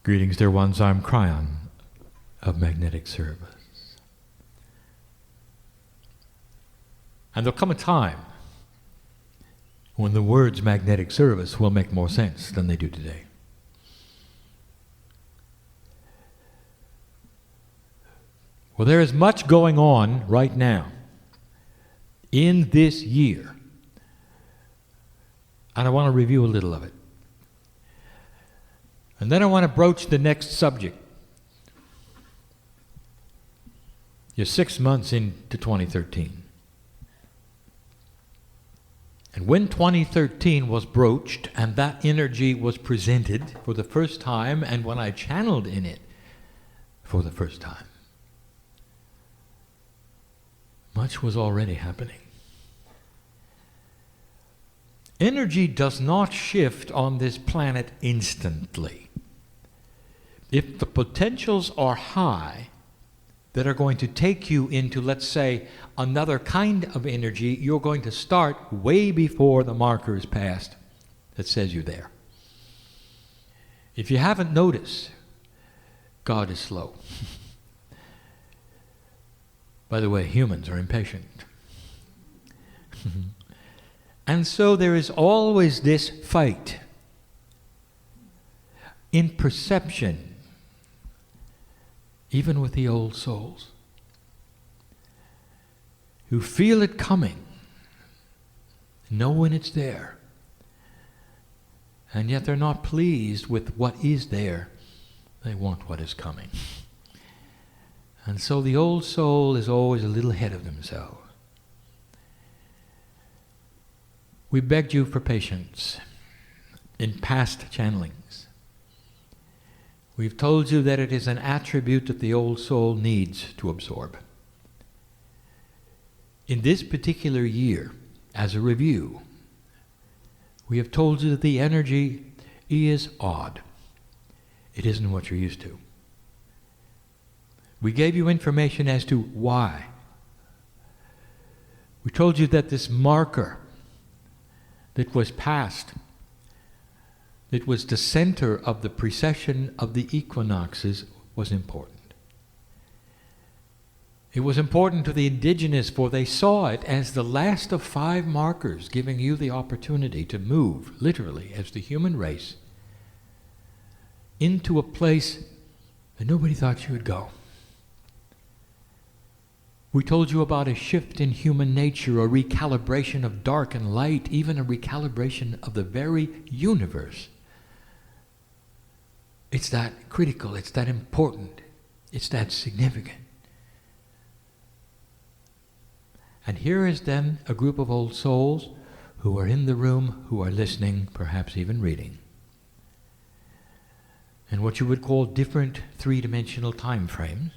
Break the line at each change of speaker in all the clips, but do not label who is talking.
Greetings, dear ones. I'm Kryon of Magnetic Service. And there'll come a time when the words magnetic service will make more sense than they do today. Well, there is much going on right now in this year, and I want to review a little of it. And then I want to broach the next subject. You're 6 months into 2013. And when 2013 was broached and that energy was presented for the first time, and when I channeled in it for the first time, much was already happening. Energy does not shift on this planet instantly. If the potentials are high that are going to take you into, let's say, another kind of energy, you're going to start way before the marker is passed that says you're there. If you haven't noticed, God is slow. By the way, humans are impatient. And so there is always this fight in perception, even with the old souls, who feel it coming, know when it's there, and yet they're not pleased with what is there. They want what is coming. And so the old soul is always a little ahead of themselves. We begged you for patience in past channelings. We've told you that it is an attribute that the old soul needs to absorb. In this particular year, as a review, we have told you that the energy is odd. It isn't what you're used to. We gave you information as to why. We told you that this marker that was passed, it was the center of the precession of the equinoxes, was important. It was important to the indigenous, for they saw it as the last of 5 markers, giving you the opportunity to move, literally, as the human race, into a place that nobody thought you would go. We told you about a shift in human nature, a recalibration of dark and light, even a recalibration of the very universe. It's that critical, it's that important, it's that significant. And here is then a group of old souls who are in the room, who are listening, perhaps even reading. And what you would call different three-dimensional time frames.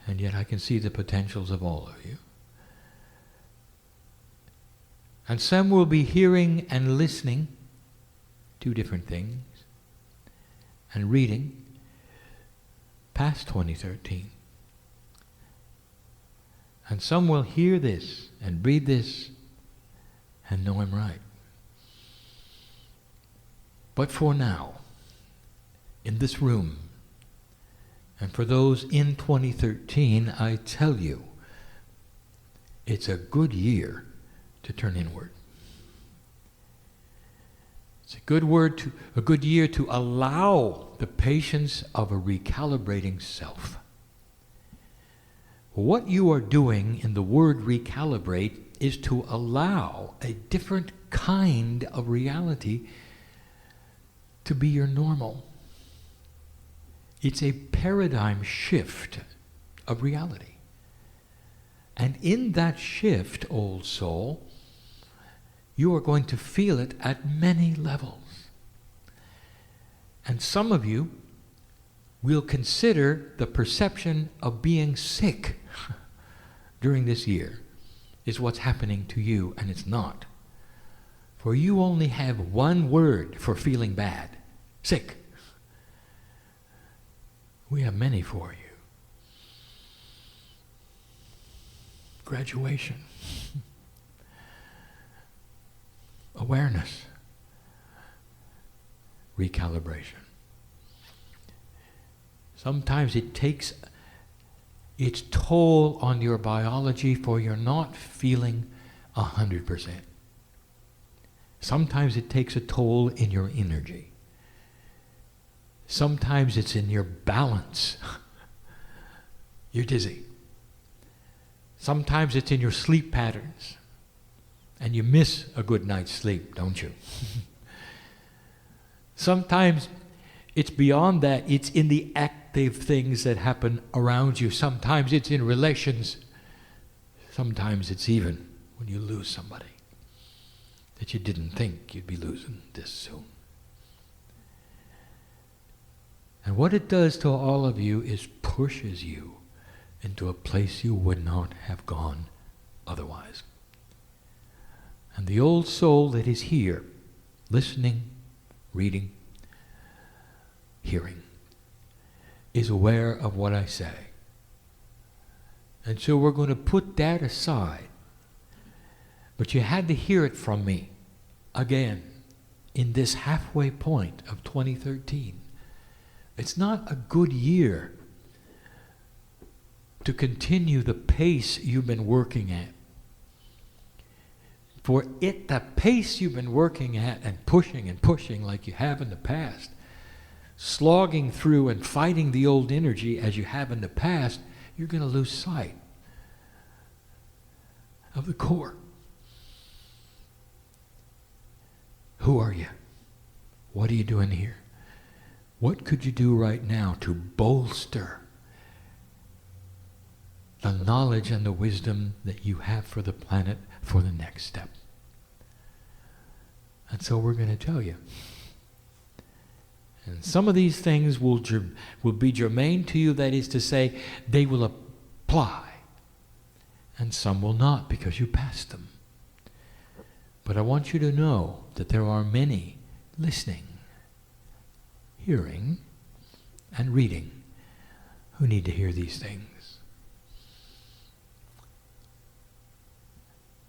And yet I can see the potentials of all of you. And some will be hearing and listening to different things and reading past 2013. And some will hear this and read this and know I'm right. But for now, in this room, and for those in 2013, I tell you, it's a good year to turn inward. It's a good year to allow the patience of a recalibrating self. What you are doing in the word recalibrate is to allow a different kind of reality to be your normal. It's a paradigm shift of reality. And in that shift, old soul, you are going to feel it at many levels. And some of you will consider the perception of being sick during this year is what's happening to you, and it's not. For you only have one word for feeling bad: sick. We have many for you. Graduation. Awareness. Recalibration. Sometimes it takes its toll on your biology for you're not feeling 100%. Sometimes it takes a toll in your energy. Sometimes it's in your balance. You're dizzy. Sometimes it's in your sleep patterns. And you miss a good night's sleep, don't you? Sometimes it's beyond that. It's in the active things that happen around you. Sometimes it's in relations. Sometimes it's even when you lose somebody that you didn't think you'd be losing this soon. And what it does to all of you is pushes you into a place you would not have gone otherwise. And the old soul that is here, listening, reading, hearing, is aware of what I say. And so we're going to put that aside. But you had to hear it from me again in this halfway point of 2013. It's not a good year to continue the pace you've been working at. For it, the pace you've been working at and pushing like you have in the past, slogging through and fighting the old energy as you have in the past, you're going to lose sight of the core. Who are you? What are you doing here? What could you do right now to bolster the knowledge and the wisdom that you have for the planet for the next step? And so we're going to tell you. And some of these things will be germane to you, that is to say, they will apply. And some will not, because you passed them. But I want you to know that there are many listening, hearing, and reading who need to hear these things.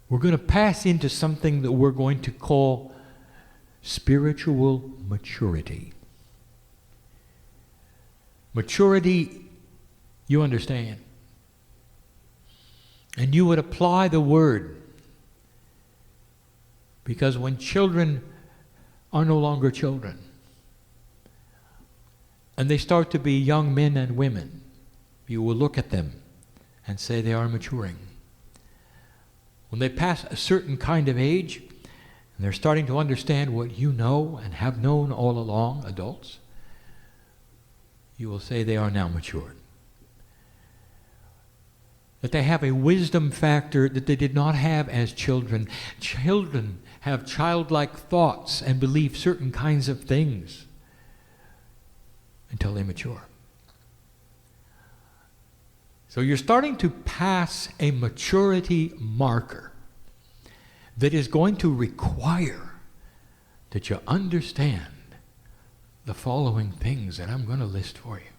We're going to pass into something that we're going to call spiritual maturity. Maturity, you understand. And you would apply the word. Because when children are no longer children, and they start to be young men and women, you will look at them and say they are maturing. When they pass a certain kind of age, and they're starting to understand what you know and have known all along, adults, you will say they are now matured. That they have a wisdom factor that they did not have as children. Children have childlike thoughts and believe certain kinds of things until they mature. So you're starting to pass a maturity marker that is going to require that you understand the following things that I'm going to list for you.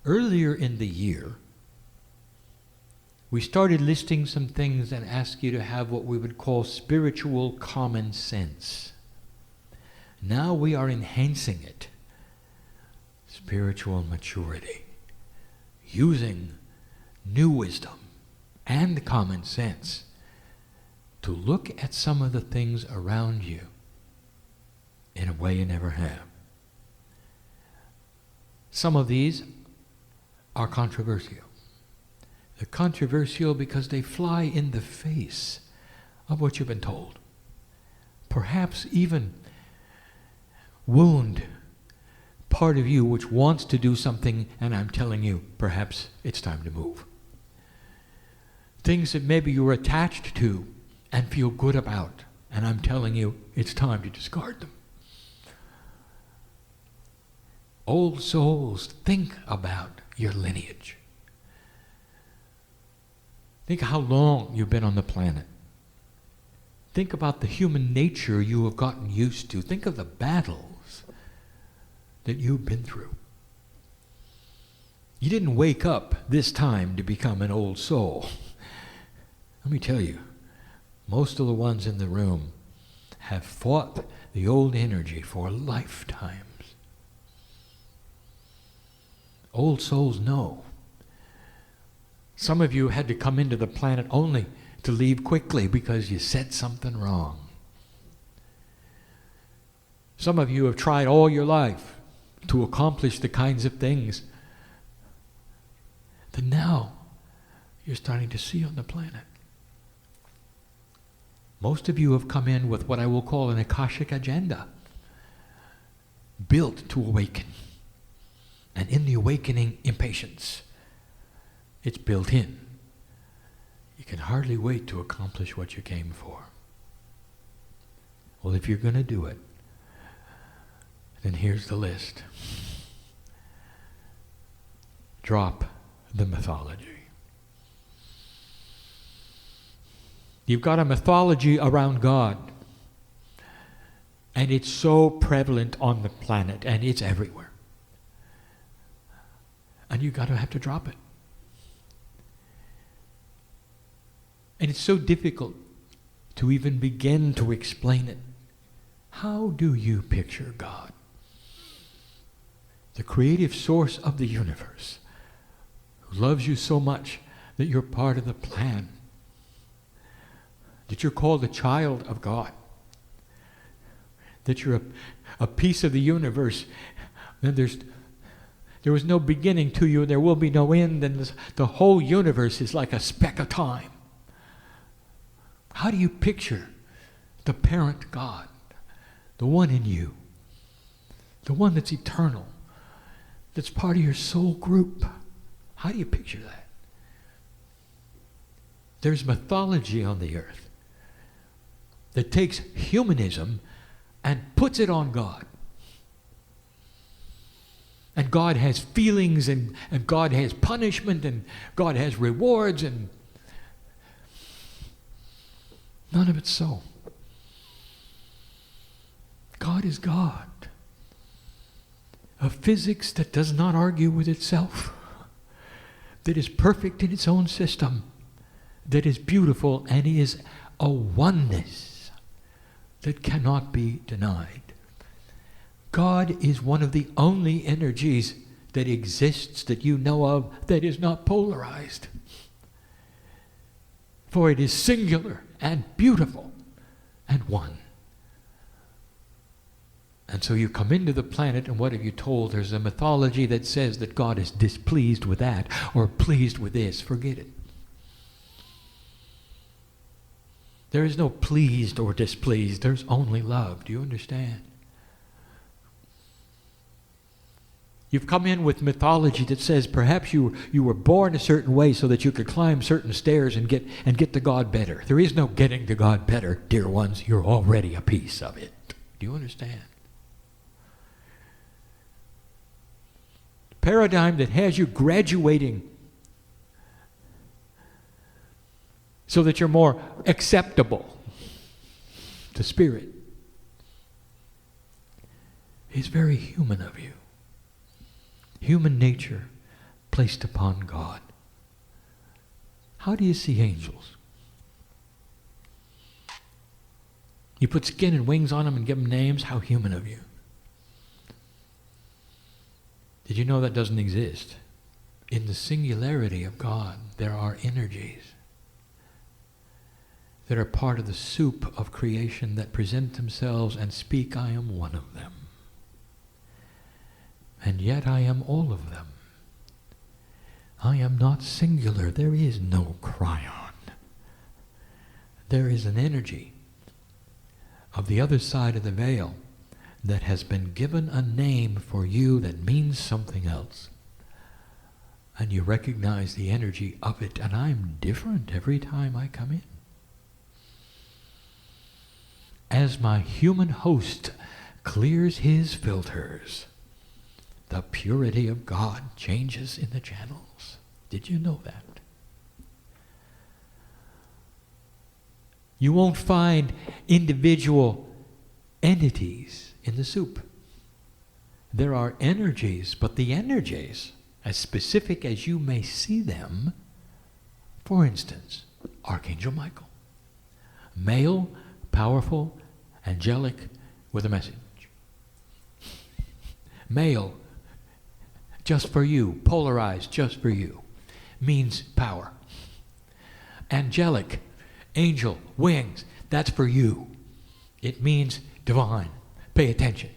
Earlier in the year, we started listing some things and asked you to have what we would call spiritual common sense. Now we are enhancing it. Spiritual maturity. Using new wisdom and common sense to look at some of the things around you in a way you never have. Some of these are controversial. They're controversial because they fly in the face of what you've been told. Perhaps even wound part of you which wants to do something, and I'm telling you, perhaps it's time to move. Things that maybe you're attached to and feel good about, and I'm telling you, it's time to discard them. Old souls, think about your lineage. Think how long you've been on the planet. Think about the human nature you have gotten used to. Think of the battles that you've been through. You didn't wake up this time to become an old soul. Let me tell you, most of the ones in the room have fought the old energy for lifetimes. Old souls know. Some of you had to come into the planet only to leave quickly because you said something wrong. Some of you have tried all your life to accomplish the kinds of things that now you're starting to see on the planet. Most of you have come in with what I will call an Akashic agenda, built to awaken. And in the awakening, impatience. It's built in. You can hardly wait to accomplish what you came for. Well, if you're going to do it, then here's the list. Drop the mythology. You've got a mythology around God, and it's so prevalent on the planet, and it's everywhere. And you've got to have to drop it. And it's so difficult to even begin to explain it. How do you picture God? The creative source of the universe, who loves you so much that you're part of the plan, that you're called a child of God, that you're a piece of the universe, and there was no beginning to you, and there will be no end, and the whole universe is like a speck of time. How do you picture the parent God, the one in you, the one that's eternal, that's part of your soul group? How do you picture that? There's mythology on the earth that takes humanism and puts it on God. And God has feelings, and God has punishment, and God has rewards, and none of it's so. God is God. A physics that does not argue with itself, that is perfect in its own system, that is beautiful, and is a oneness that cannot be denied. God is one of the only energies that exists that you know of that is not polarized. For it is singular and beautiful and one. And so you come into the planet, and what have you told? There's a mythology that says that God is displeased with that or pleased with this. Forget it. There is no pleased or displeased. There's only love. Do you understand? You've come in with mythology that says perhaps you were born a certain way so that you could climb certain stairs and get to God better. There is no getting to God better, dear ones. You're already a piece of it. Do you understand? Paradigm that has you graduating so that you're more acceptable to Spirit is very human of you. Human nature placed upon God. How do you see angels? You put skin and wings on them and give them names? How human of you. Did you know that doesn't exist? In the singularity of God, there are energies that are part of the soup of creation that present themselves and speak, I am one of them. And yet I am all of them. I am not singular. There is no Kryon. There is an energy of the other side of the veil that has been given a name for you that means something else. And you recognize the energy of it, and I'm different every time I come in. As my human host clears his filters, the purity of God changes in the channels. Did you know that? You won't find individual entities in the soup. There are energies, but the energies, as specific as you may see them, for instance, Archangel Michael, male, powerful, angelic, with a message. Male, just for you, polarized, just for you, means power. Angelic, angel, wings, that's for you. It means divine. Pay attention.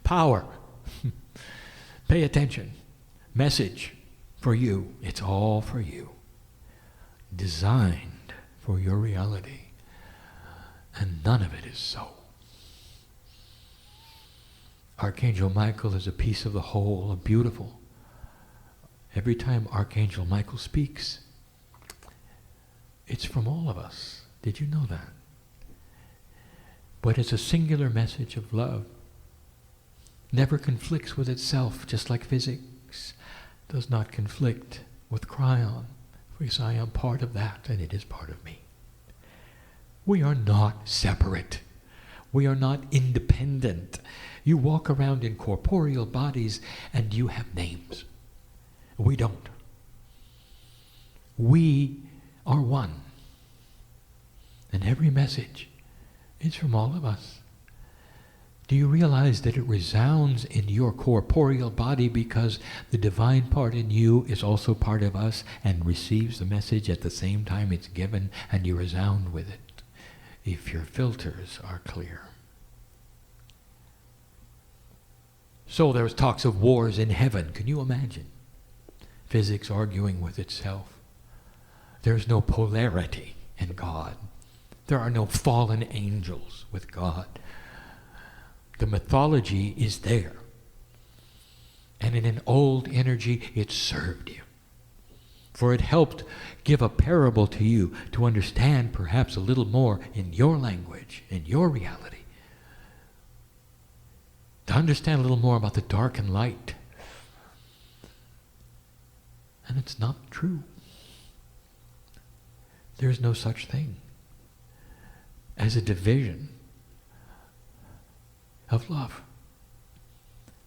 Power, pay attention. Message, for you. It's all for you. Designed for your reality. And none of it is so. Archangel Michael is a piece of the whole, a beautiful. Every time Archangel Michael speaks, it's from all of us. Did you know that? But it's a singular message of love. Never conflicts with itself, just like physics does not conflict with Kryon, because I am part of that and it is part of me. We are not separate. We are not independent. You walk around in corporeal bodies and you have names. We don't. We are one. And every message is from all of us. Do you realize that it resounds in your corporeal body because the divine part in you is also part of us and receives the message at the same time it's given, and you resound with it if your filters are clear? So there's talks of wars in heaven. Can you imagine? Physics arguing with itself. There's no polarity in God. There are no fallen angels with God. The mythology is there. And in an old energy, it served you. For it helped give a parable to you to understand perhaps a little more in your language, in your reality. To understand a little more about the dark and light. And it's not true. There's no such thing as a division of love.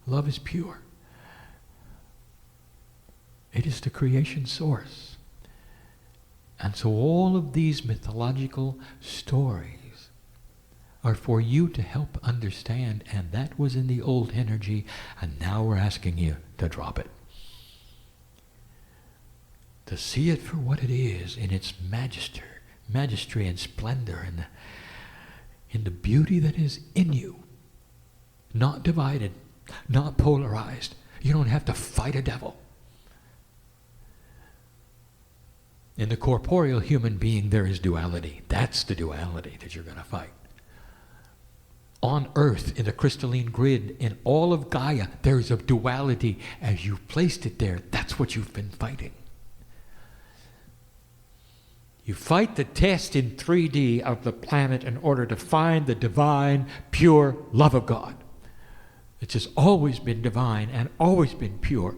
Love is pure. It is the creation source. And so all of these mythological stories are for you to help understand, and that was in the old energy, and now we're asking you to drop it. To see it for what it is in its majesty and splendor, and in the beauty that is in you. Not divided, not polarized. You don't have to fight a devil. In the corporeal human being, there is duality. That's the duality that you're going to fight. On earth, in the crystalline grid, in all of Gaia, there is a duality. As you've placed it there, that's what you've been fighting. You fight the test in 3D of the planet in order to find the divine, pure love of God. It's just always been divine and always been pure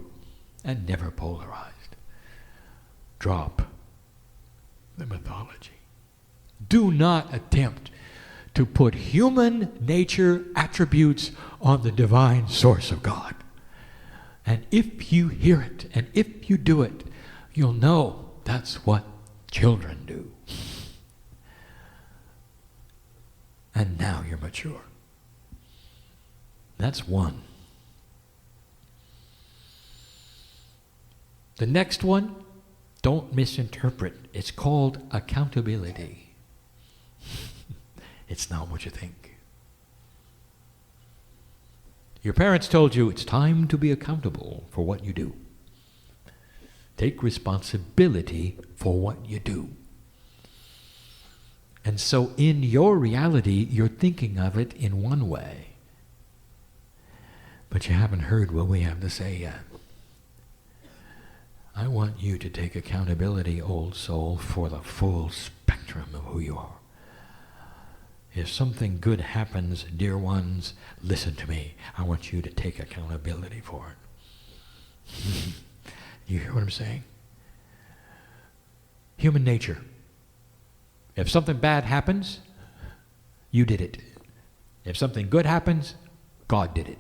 and never polarized. Drop the mythology. Do not attempt to put human nature attributes on the divine source of God. And if you hear it and if you do it, you'll know that's what children do. And now you're mature. That's one. The next one, don't misinterpret. It's called accountability. It's not what you think. Your parents told you it's time to be accountable for what you do. Take responsibility for what you do. And so in your reality, you're thinking of it in one way. But you haven't heard what we have to say yet. I want you to take accountability, old soul, for the full spectrum of who you are. If something good happens, dear ones, listen to me. I want you to take accountability for it. You hear what I'm saying? Human nature. If something bad happens, you did it. If something good happens, God did it.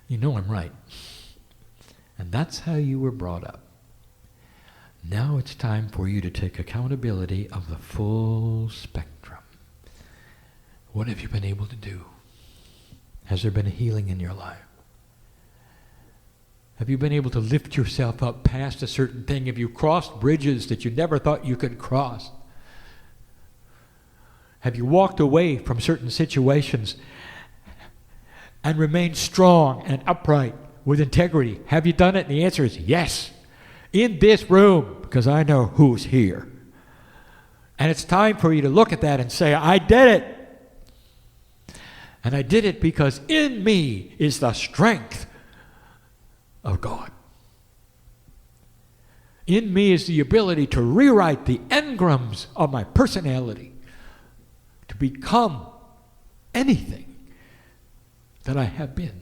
You know I'm right. And that's how you were brought up. Now it's time for you to take accountability of the full spectrum. What have you been able to do? Has there been a healing in your life? Have you been able to lift yourself up past a certain thing? Have you crossed bridges that you never thought you could cross? Have you walked away from certain situations and remained strong and upright with integrity? Have you done it? And the answer is yes. In this room, because I know who's here. And it's time for you to look at that and say, I did it. And I did it because in me is the strength of God. In me is the ability to rewrite the engrams of my personality to become anything that I have been.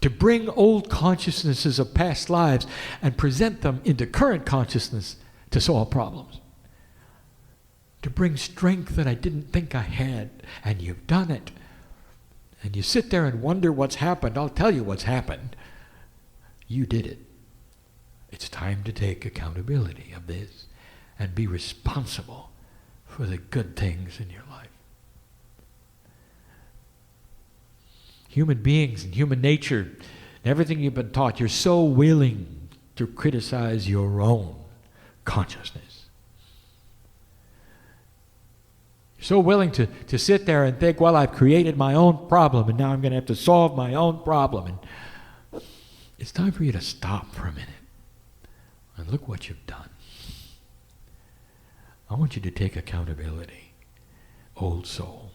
To bring old consciousnesses of past lives and present them into current consciousness to solve problems. To bring strength that I didn't think I had, and you've done it. And you sit there and wonder what's happened. I'll tell you what's happened. You did it. It's time to take accountability of this and be responsible for the good things in your life. Human beings and human nature, and everything you've been taught, you're so willing to criticize your own consciousness. You're so willing to sit there and think, well, I've created my own problem and now I'm going to have to solve my own problem. And it's time for you to stop for a minute and look what you've done. I want you to take accountability, old soul,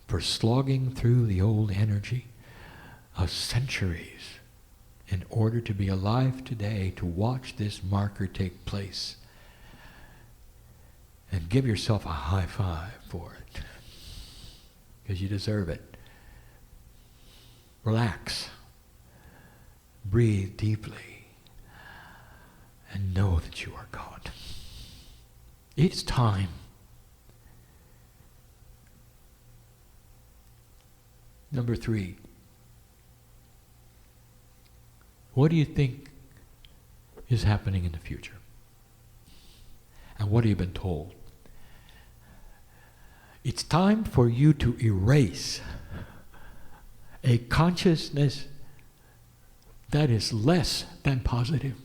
for slogging through the old energy of centuries in order to be alive today to watch this marker take place. And give yourself a high five for it, because you deserve it. Relax. Breathe deeply. And know that you are God. It's time. Number 3. What do you think is happening in the future? And what have you been told? It's time for you to erase a consciousness that is less than positive.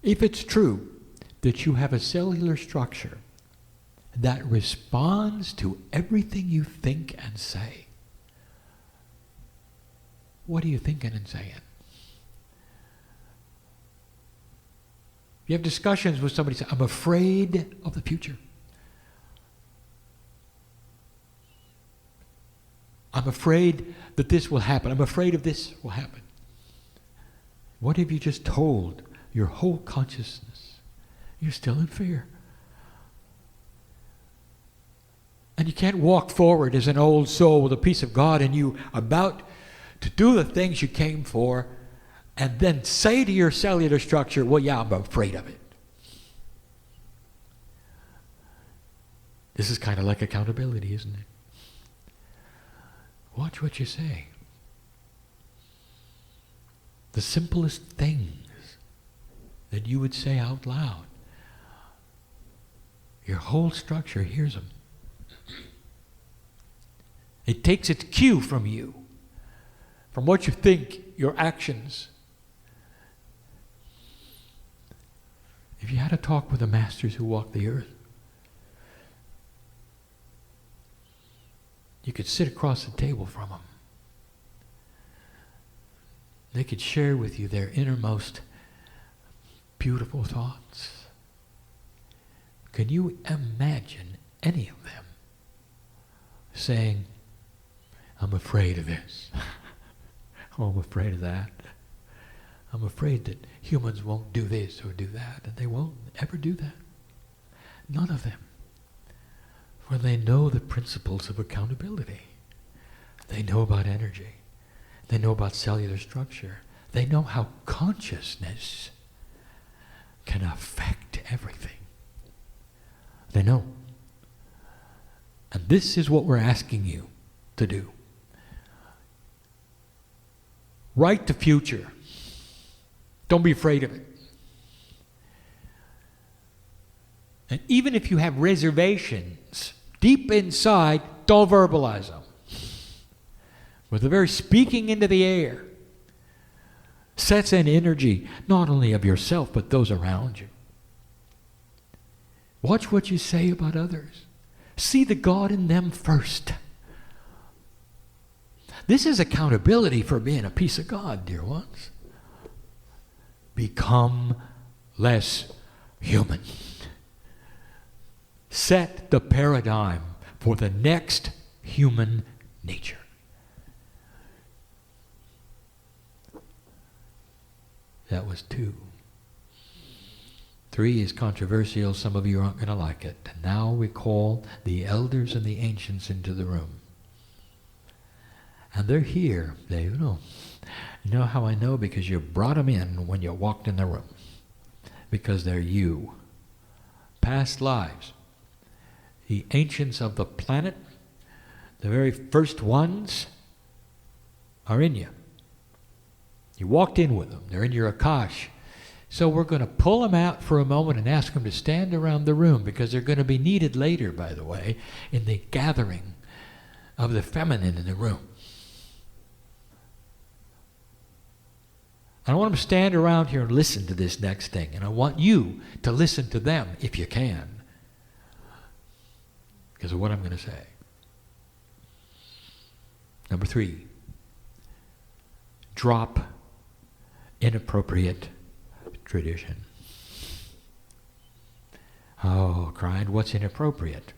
If it's true that you have a cellular structure that responds to everything you think and say, what are you thinking and saying? You have discussions with somebody, say, I'm afraid of the future. I'm afraid that this will happen. I'm afraid of this will happen. What have you just told your whole consciousness? You're still in fear. And you can't walk forward as an old soul with a piece of God and you about to do the things you came for, and then say to your cellular structure, well, yeah, I'm afraid of it. This is kind of like accountability, isn't it? Watch what you say. The simplest things that you would say out loud, your whole structure hears them. It takes its cue from you, from what you think, your actions. If you had a talk with the masters who walked the earth, you could sit across the table from them. They could share with you their innermost beautiful thoughts. Can you imagine any of them saying, I'm afraid of this. Oh, I'm afraid of that. I'm afraid that humans won't do this or do that, and they won't ever do that. None of them. For they know the principles of accountability. They know about energy. They know about cellular structure. They know how consciousness can affect everything. They know. And this is what we're asking you to do. Write the future. Don't be afraid of it. And even if you have reservations deep inside, don't verbalize them. with the very speaking into the air, sets an energy not only of yourself but those around you. Watch what you say about others. See the God in them first. This is accountability for being a piece of God, dear ones. Become less human. Set the paradigm for the next human nature. That was 2. 3 is controversial. Some of you aren't going to like it. And now we call the elders and the ancients into the room. And they're here. You know how I know? Because you brought them in when you walked in the room. Because they're you. Past lives. The ancients of the planet, the very first ones, are in you. You walked in with them. They're in your Akash. So we're going to pull them out for a moment and ask them to stand around the room, because they're going to be needed later, by the way, in the gathering of the feminine in the room. I want them to stand around here and listen to this next thing. And I want you to listen to them if you can, because of what I'm going to say. Number 3, drop inappropriate tradition. Oh, Kryon, what's inappropriate?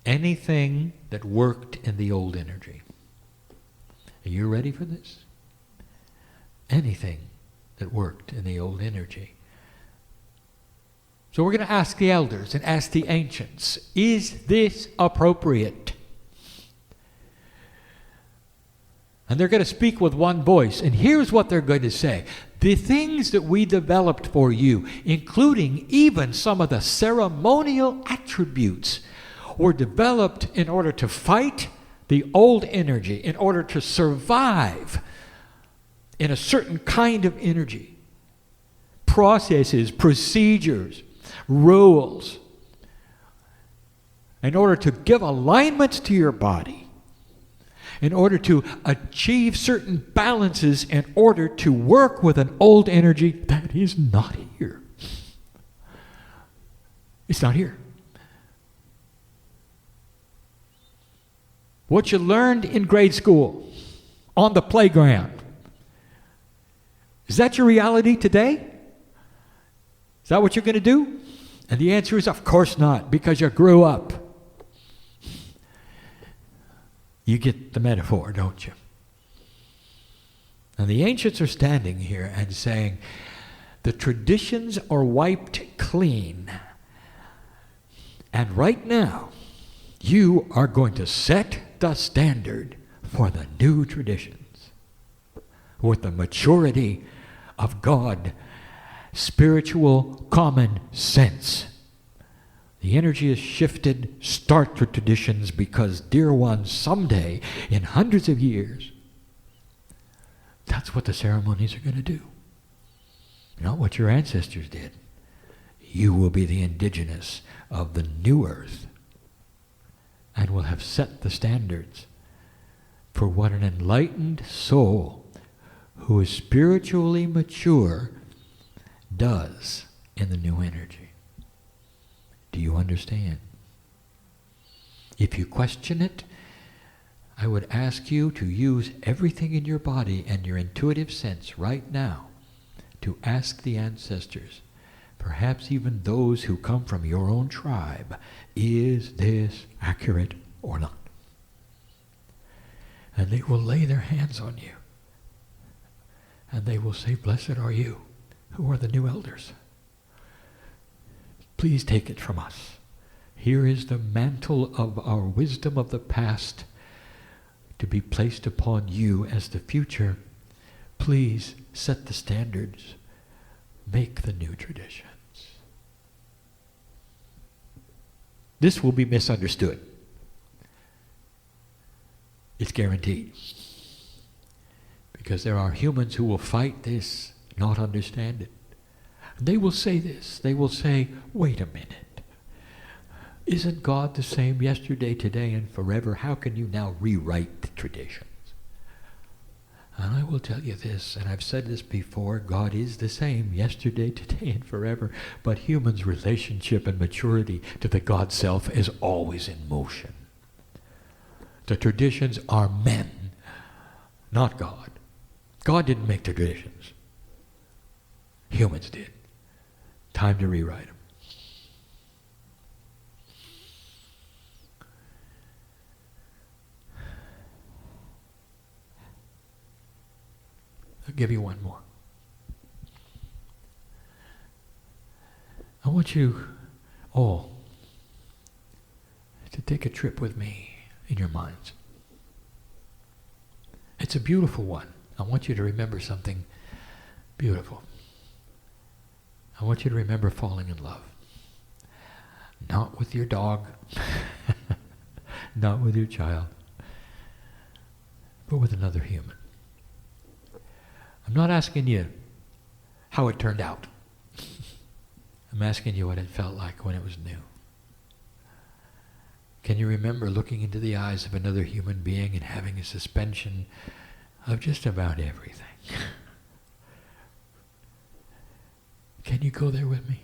Anything that worked in the old energy. Are you ready for this? Anything that worked in the old energy. So we're going to ask the elders and ask the ancients, is this appropriate? And they're going to speak with one voice. And here's what they're going to say. The things that we developed for you, including even some of the ceremonial attributes, were developed in order to fight the old energy, in order to survive in a certain kind of energy. Processes, procedures, rules, in order to give alignment to your body, in order to achieve certain balances, in order to work with an old energy that is not here. It's not here. What you learned in grade school, on the playground, is that your reality today? Is that what you're going to do? And the answer is, of course not, because you grew up. You get the metaphor, don't you? And the ancients are standing here and saying, the traditions are wiped clean. And right now, you are going to set the standard for the new traditions with the maturity of God, spiritual common sense. The energy is shifted. Start your traditions, because, dear ones, someday, in hundreds of years, that's what the ceremonies are going to do. Not what your ancestors did. You will be the indigenous of the new earth, and will have set the standards for what an enlightened soul who is spiritually mature does in the new energy. Do you understand? If you question it, I would ask you to use everything in your body and your intuitive sense right now to ask the ancestors, perhaps even those who come from your own tribe, is this accurate or not? And they will lay their hands on you. And they will say, blessed are you, who are the new elders. Please take it from us. Here is the mantle of our wisdom of the past to be placed upon you as the future. Please set the standards. Make the new traditions. This will be misunderstood. It's guaranteed. Because there are humans who will fight this, not understand it. They will say this. They will say, wait a minute. Isn't God the same yesterday, today, and forever? How can you now rewrite the traditions? And I will tell you this, and I've said this before, God is the same yesterday, today, and forever, but humans' relationship and maturity to the God self is always in motion. The traditions are men, not God. God didn't make the traditions. Humans did. Time to rewrite them. I'll give you one more. I want you all to take a trip with me in your minds. It's a beautiful one. I want you to remember something beautiful. I want you to remember falling in love. Not with your dog, not with your child, but with another human. I'm not asking you how it turned out. I'm asking you what it felt like when it was new. Can you remember looking into the eyes of another human being and having a suspension of just about everything? Can you go there with me?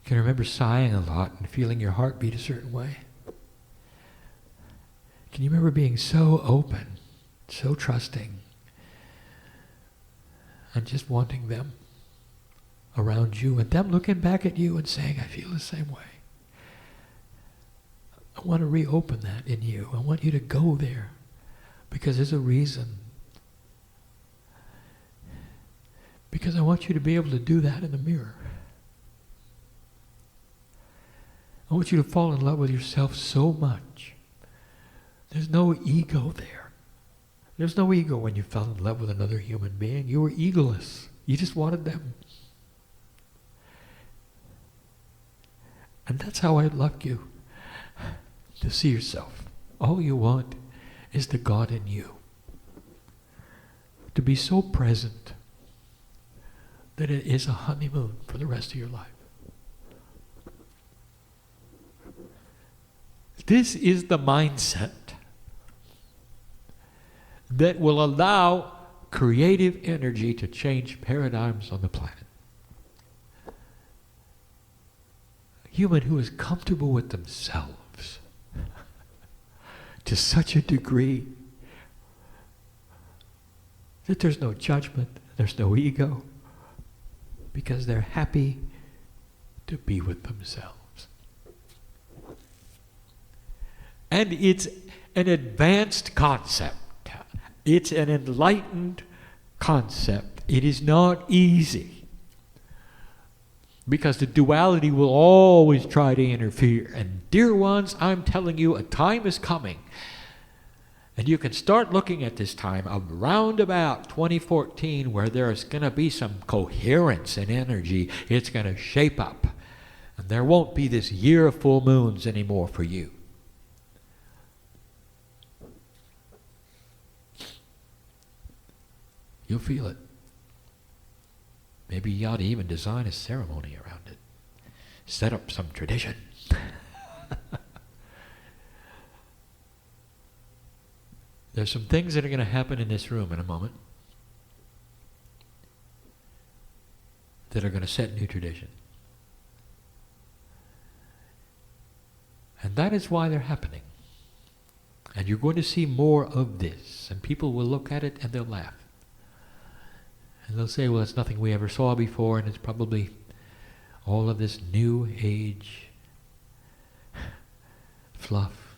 Can you remember sighing a lot and feeling your heart beat a certain way? Can you remember being so open, so trusting, and just wanting them around you and them looking back at you and saying, I feel the same way? I want to reopen that in you. I want you to go there because there's a reason. Because I want you to be able to do that in the mirror. I want you to fall in love with yourself so much. There's no ego there. There's no ego when you fell in love with another human being. You were egoless. You just wanted them. And that's how I loved you. To see yourself. All you want is the God in you. To be so present that it is a honeymoon for the rest of your life. This is the mindset that will allow creative energy to change paradigms on the planet. A human who is comfortable with themselves to such a degree that there's no judgment, there's no ego, because they're happy to be with themselves. And it's an advanced concept. It's an enlightened concept. It is not easy. Because the duality will always try to interfere. And dear ones, I'm telling you, a time is coming. And you can start looking at this time around about 2014 where there's going to be some coherence and energy. It's going to shape up. And there won't be this year of full moons anymore for you. You'll feel it. Maybe you ought to even design a ceremony around it. Set up some tradition. There's some things that are going to happen in this room in a moment that are going to set new tradition. And that is why they're happening. And you're going to see more of this. And people will look at it and they'll laugh. And they'll say, well, it's nothing we ever saw before, and it's probably all of this new age fluff.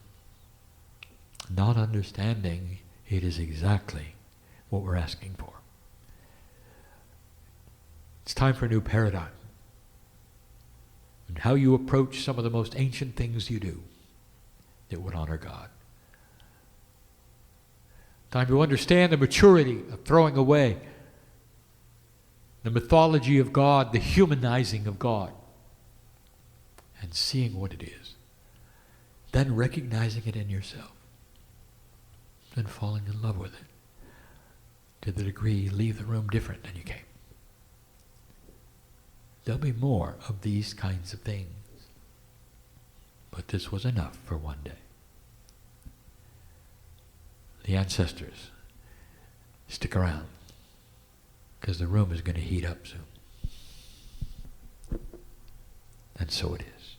Not understanding it is exactly what we're asking for. It's time for a new paradigm. And how you approach some of the most ancient things you do that would honor God. Time to understand the maturity of throwing away the mythology of God, the humanizing of God, and seeing what it is. Then recognizing it in yourself. Then falling in love with it. To the degree you leave the room different than you came. There'll be more of these kinds of things. But this was enough for one day. The ancestors, stick around, because the room is going to heat up soon. And so it is.